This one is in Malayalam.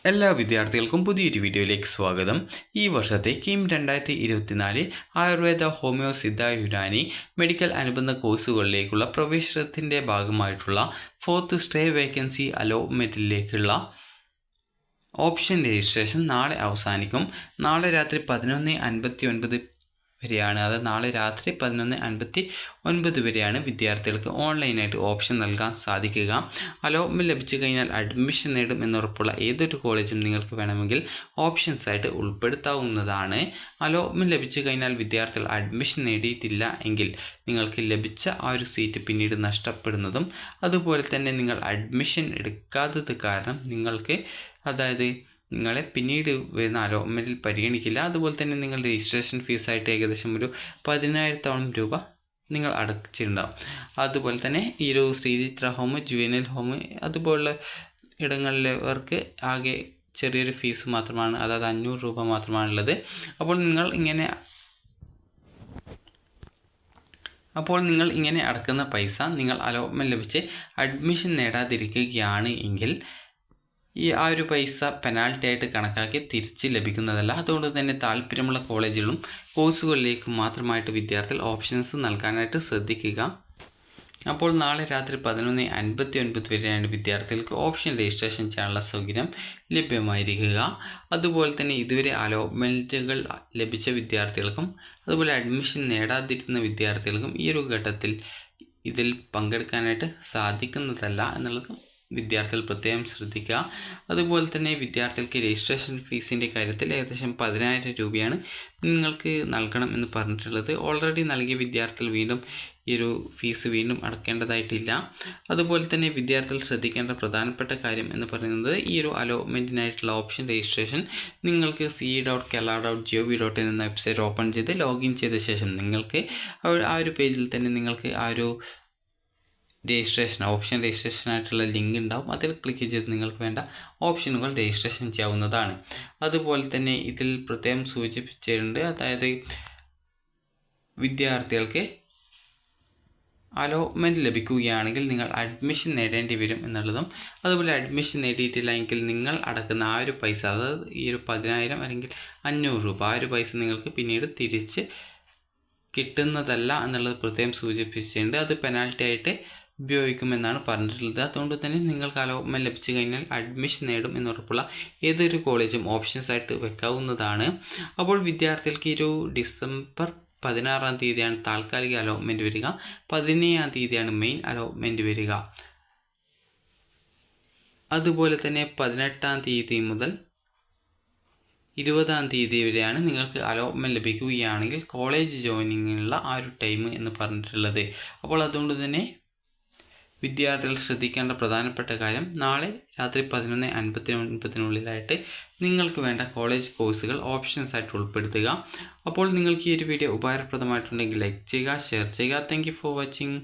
എല്ലാ വിദ്യാർത്ഥികൾക്കും പുതിയൊരു വീഡിയോയിലേക്ക് സ്വാഗതം. ഈ വർഷത്തെ കീം 2024 ആയുർവേദ, ഹോമിയോ, സിദ്ധ, യുനാനി മെഡിക്കൽ അനുബന്ധ കോഴ്സുകളിലേക്കുള്ള പ്രവേശനത്തിൻ്റെ ഭാഗമായിട്ടുള്ള 4th സ്റ്റേ വേക്കൻസി അലോട്ട്മെൻറ്റിലേക്കുള്ള ഓപ്ഷൻ രജിസ്ട്രേഷൻ നാളെ അവസാനിക്കും. നാളെ രാത്രി 11:59 വരെയാണ്. അത് നാളെ രാത്രി 11:59 വരെയാണ് വിദ്യാർത്ഥികൾക്ക് ഓൺലൈനായിട്ട് ഓപ്ഷൻ നൽകാൻ സാധിക്കുക. അലോട്ട്മെൻറ്റ് ലഭിച്ചു കഴിഞ്ഞാൽ അഡ്മിഷൻ നേടും എന്നുറപ്പുള്ള ഏതൊരു കോളേജും നിങ്ങൾക്ക് വേണമെങ്കിൽ ഓപ്ഷൻസായിട്ട് ഉൾപ്പെടുത്താവുന്നതാണ്. അലോട്ട്മെൻറ്റ് ലഭിച്ചു കഴിഞ്ഞാൽ വിദ്യാർത്ഥികൾ അഡ്മിഷൻ നേടിയിട്ടില്ല എങ്കിൽ നിങ്ങൾക്ക് ലഭിച്ച ആ ഒരു സീറ്റ് പിന്നീട് നഷ്ടപ്പെടുന്നതും, അതുപോലെ തന്നെ നിങ്ങൾ അഡ്മിഷൻ എടുക്കാത്തത് കാരണം നിങ്ങൾക്ക് നിങ്ങളെ പിന്നീട് വരുന്ന അലോട്ട്മെൻറ്റിൽ പരിഗണിക്കില്ല. അതുപോലെ തന്നെ നിങ്ങളുടെ രജിസ്ട്രേഷൻ ഫീസായിട്ട് ഏകദേശം ഒരു 10,000 രൂപ നിങ്ങൾ അടച്ചിട്ടുണ്ടാകും. അതുപോലെ തന്നെ ഈ ഒരു ശ്രീചിത്ര ഹോം, ജുവനൈൽ ഹോം അതുപോലുള്ള ഇടങ്ങളിലവർക്ക് ആകെ ചെറിയൊരു ഫീസ് മാത്രമാണ്, 500 രൂപ മാത്രമാണുള്ളത്. അപ്പോൾ നിങ്ങൾ ഇങ്ങനെ അടക്കുന്ന പൈസ നിങ്ങൾ അലോട്ട്മെൻറ്റ് ലഭിച്ച് അഡ്മിഷൻ നേടാതിരിക്കുകയാണ് എങ്കിൽ ആ ഒരു പൈസ പെനാൽറ്റി ആയിട്ട് കണക്കാക്കി തിരിച്ച് ലഭിക്കുന്നതല്ല. അതുകൊണ്ട് തന്നെ താല്പര്യമുള്ള കോളേജുകളും കോഴ്സുകളിലേക്കും മാത്രമായിട്ട് വിദ്യാർത്ഥികൾ ഓപ്ഷൻസ് നൽകാനായിട്ട് ശ്രദ്ധിക്കുക. അപ്പോൾ നാളെ രാത്രി 11:59 വരെയാണ് വിദ്യാർത്ഥികൾക്ക് ഓപ്ഷൻ രജിസ്ട്രേഷൻ ചെയ്യാനുള്ള സൗകര്യം ലഭ്യമായിരിക്കുക. അതുപോലെ തന്നെ ഇതുവരെ അലോട്ട്മെൻറ്റുകൾ ലഭിച്ച വിദ്യാർത്ഥികൾക്കും അതുപോലെ അഡ്മിഷൻ നേടാതിരുന്ന വിദ്യാർത്ഥികൾക്കും ഈ ഒരു ഘട്ടത്തിൽ ഇതിൽ പങ്കെടുക്കാനായിട്ട് സാധിക്കുന്നതല്ല എന്നുള്ളത് വിദ്യാർത്ഥികൾ പ്രത്യേകം ശ്രദ്ധിക്കുക. അതുപോലെ തന്നെ വിദ്യാർത്ഥികൾക്ക് രജിസ്ട്രേഷൻ ഫീസിൻ്റെ കാര്യത്തിൽ ഏകദേശം 10,000 രൂപയാണ് നിങ്ങൾക്ക് നൽകണം എന്ന് പറഞ്ഞിട്ടുള്ളത്. ഓൾറെഡി നൽകിയ വിദ്യാർത്ഥികൾ വീണ്ടും ഈ ഒരു ഫീസ് വീണ്ടും അടക്കേണ്ടതായിട്ടില്ല. അതുപോലെ തന്നെ വിദ്യാർത്ഥികൾ ശ്രദ്ധിക്കേണ്ട പ്രധാനപ്പെട്ട കാര്യം എന്ന് പറയുന്നത് ഈ ഒരു അലോട്ട്മെൻറ്റിനായിട്ടുള്ള ഓപ്ഷൻ രജിസ്ട്രേഷൻ നിങ്ങൾക്ക് ce.kerala.gov.in എന്ന വെബ്സൈറ്റ് ഓപ്പൺ ചെയ്ത് ലോഗിൻ ചെയ്ത ശേഷം നിങ്ങൾക്ക് ആ ഒരു പേജിൽ തന്നെ നിങ്ങൾക്ക് ആ ഒരു ഓപ്ഷൻ രജിസ്ട്രേഷനായിട്ടുള്ള ലിങ്ക് ഉണ്ടാവും. അതിൽ ക്ലിക്ക് ചെയ്ത് നിങ്ങൾക്ക് വേണ്ട ഓപ്ഷനുകൾ രജിസ്ട്രേഷൻ ചെയ്യാവുന്നതാണ്. അതുപോലെ തന്നെ ഇതിൽ പ്രത്യേകം സൂചിപ്പിച്ചിട്ടുണ്ട്, വിദ്യാർത്ഥികൾക്ക് അലോട്ട്മെൻറ്റ് ലഭിക്കുകയാണെങ്കിൽ നിങ്ങൾ അഡ്മിഷൻ നേടേണ്ടി വരും എന്നുള്ളതും, അതുപോലെ അഡ്മിഷൻ നേടിയിട്ടില്ല എങ്കിൽ നിങ്ങൾ അടക്കുന്ന ആ ഒരു പൈസ, ഈ ഒരു 10,000 അല്ലെങ്കിൽ 500 രൂപ, ആ ഒരു പൈസ നിങ്ങൾക്ക് പിന്നീട് തിരിച്ച് കിട്ടുന്നതല്ല എന്നുള്ളത് പ്രത്യേകം സൂചിപ്പിച്ചിട്ടുണ്ട്. അത് പെനാൽറ്റി ആയിട്ട് ഉപയോഗിക്കുമെന്നാണ് പറഞ്ഞിട്ടുള്ളത്. അതുകൊണ്ട് തന്നെ നിങ്ങൾക്ക് അലോട്ട്മെൻറ്റ് ലഭിച്ചു കഴിഞ്ഞാൽ അഡ്മിഷൻ നേടും എന്നുറപ്പുള്ള ഏതൊരു കോളേജും ഓപ്ഷൻസായിട്ട് വെക്കാവുന്നതാണ്. അപ്പോൾ വിദ്യാർത്ഥികൾക്ക് ഈ ഒരു ഡിസംബർ 16-ാം തീയതിയാണ് താൽക്കാലിക അലോട്ട്മെൻറ്റ് വരിക. 17-ാം തീയതിയാണ് മെയിൻ അലോട്ട്മെൻറ്റ് വരിക. അതുപോലെ തന്നെ 18-ാം തീയതി മുതൽ 20-ാം തീയതി വരെയാണ് നിങ്ങൾക്ക് അലോട്ട്മെൻറ്റ് ലഭിക്കുകയാണെങ്കിൽ കോളേജ് ജോയിനിങ്ങിനുള്ള ആ ഒരു ടൈം എന്ന് പറഞ്ഞിട്ടുള്ളത്. അപ്പോൾ അതുകൊണ്ട് തന്നെ വിദ്യാർത്ഥികൾ ശ്രദ്ധിക്കേണ്ട പ്രധാനപ്പെട്ട കാര്യം, നാളെ രാത്രി 11:59 നിങ്ങൾക്ക് വേണ്ട കോളേജ് കോഴ്സുകൾ ഓപ്ഷൻസായിട്ട് ഉൾപ്പെടുത്തുക. അപ്പോൾ നിങ്ങൾക്ക് ഈ ഒരു വീഡിയോ ഉപകാരപ്രദമായിട്ടുണ്ടെങ്കിൽ ലൈക്ക് ചെയ്യുക, ഷെയർ ചെയ്യുക. Thank you for watching.